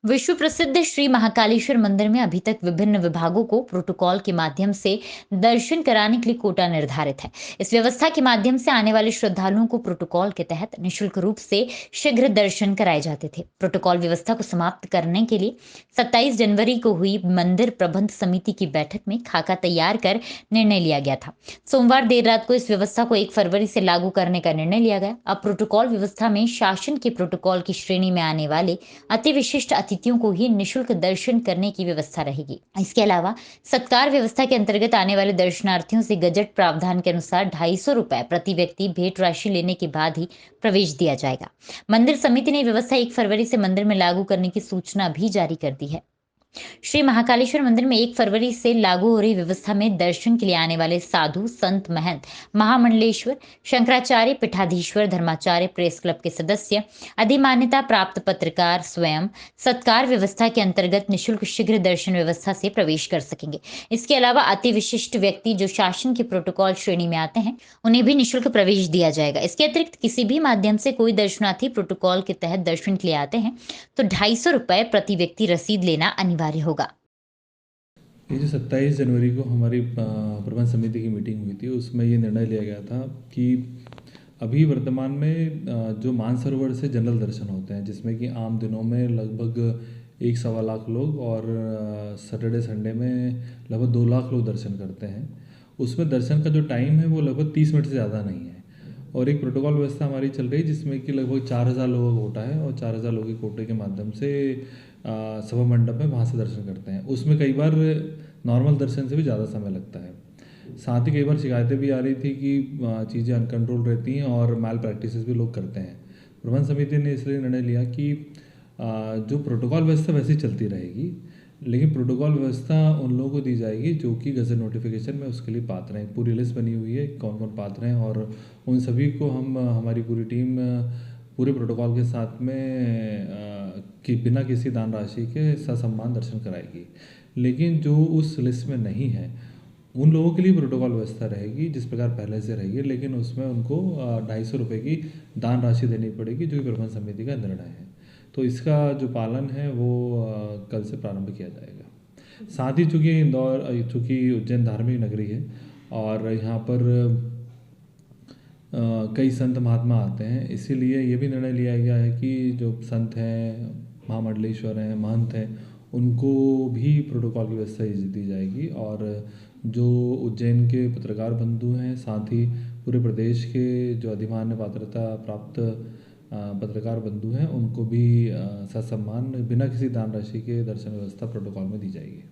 विश्व प्रसिद्ध श्री महाकालेश्वर मंदिर में अभी तक विभिन्न विभागों को प्रोटोकॉल के माध्यम से दर्शन कराने के लिए कोटा निर्धारित है। इस व्यवस्था के माध्यम से आने वाले श्रद्धालुओं को प्रोटोकॉल के तहत निशुल्क रूप से शीघ्र दर्शन कराए जाते थे। प्रोटोकॉल व्यवस्था को समाप्त करने के लिए 27 जनवरी को हुई मंदिर प्रबंध समिति की बैठक में खाका तैयार कर निर्णय लिया गया था। सोमवार देर रात को इस व्यवस्था को 1 फरवरी से लागू करने का निर्णय लिया गया। अब प्रोटोकॉल व्यवस्था में शासन के प्रोटोकॉल की श्रेणी में आने वाले अति विशिष्ट अतिथियों को ही निशुल्क दर्शन करने की व्यवस्था रहेगी। इसके अलावा सत्कार व्यवस्था के अंतर्गत आने वाले दर्शनार्थियों से गजट प्रावधान के अनुसार 250 रुपए प्रति व्यक्ति भेंट राशि लेने के बाद ही प्रवेश दिया जाएगा। मंदिर समिति ने व्यवस्था 1 फरवरी से मंदिर में लागू करने की सूचना भी जारी कर दी है। श्री महाकालेश्वर मंदिर में 1 फरवरी से लागू हो रही व्यवस्था में दर्शन के लिए आने वाले साधु संत महंत महामंडलेश्वर शंकराचार्य पीठाधीश्वर धर्माचार्य प्रेस क्लब के सदस्य अधिमान्यता प्राप्त पत्रकार स्वयं सत्कार व्यवस्था के अंतर्गत निशुल्क शीघ्र दर्शन व्यवस्था से प्रवेश कर सकेंगे। इसके अलावा अति विशिष्ट व्यक्ति जो शासन के प्रोटोकॉल श्रेणी में आते हैं उन्हें भी निशुल्क प्रवेश दिया जाएगा। इसके अतिरिक्त किसी भी माध्यम से कोई दर्शनार्थी प्रोटोकॉल के तहत दर्शन के लिए आते हैं तो 250 रुपए प्रति व्यक्ति रसीद लेना अनिवार्य होगा। ये जो 27 जनवरी को हमारी प्रबंध समिति की मीटिंग हुई थी उसमें ये निर्णय लिया गया था कि अभी वर्तमान में जो मानसरोवर से जनरल दर्शन होते हैं जिसमें कि आम दिनों में लगभग 1-1.25 लाख लोग और सैटरडे संडे में लगभग 2 लाख लोग दर्शन करते हैं। उसमें दर्शन का जो टाइम है वो लगभग 30 मिनट से ज़्यादा नहीं है और एक प्रोटोकॉल व्यवस्था हमारी चल रही है जिसमें कि लगभग 4,000 लोगों का कोटा है और 4,000 लोगों के कोटे के माध्यम से सभा मंडप में वहाँ से दर्शन करते हैं। उसमें कई बार नॉर्मल दर्शन से भी ज़्यादा समय लगता है। साथ ही कई बार शिकायतें भी आ रही थी कि चीज़ें अनकंट्रोल रहती हैं और मैल प्रैक्टिसेस भी लोग करते हैं। प्रबंध समिति ने इसलिए निर्णय लिया कि जो प्रोटोकॉल व्यवस्था वैसे ही चलती रहेगी लेकिन प्रोटोकॉल व्यवस्था उन लोगों को दी जाएगी जो कि गज़ट नोटिफिकेशन में उसके लिए पात्र हैं। पूरी लिस्ट बनी हुई है कौन कौन पात्र हैं और उन सभी को हम हमारी पूरी टीम पूरे प्रोटोकॉल के साथ में कि बिना किसी दान राशि के ससम्मान दर्शन कराएगी। लेकिन जो उस लिस्ट में नहीं है उन लोगों के लिए प्रोटोकॉल व्यवस्था रहेगी जिस प्रकार पहले से रही है, लेकिन उसमें उनको 250 रुपये की दान राशि देनी पड़ेगी जो कि प्रबंध समिति का निर्णय है। तो इसका जो पालन है वो कल से प्रारंभ किया जाएगा। साथ ही चूँकि उज्जैन धार्मिक नगरी है और यहाँ पर कई संत महात्मा आते हैं, इसीलिए ये भी निर्णय लिया गया है कि जो संत हैं महामंडलेश्वर हैं महंत हैं उनको भी प्रोटोकॉल की व्यवस्था दी जाएगी और जो उज्जैन के पत्रकार बंधु हैं साथ ही पूरे प्रदेश के जो अधिमान्य पात्रता प्राप्त पत्रकार बंधु हैं उनको भी ससम्मान बिना किसी दान राशि के दर्शन व्यवस्था प्रोटोकॉल में दी जाएगी।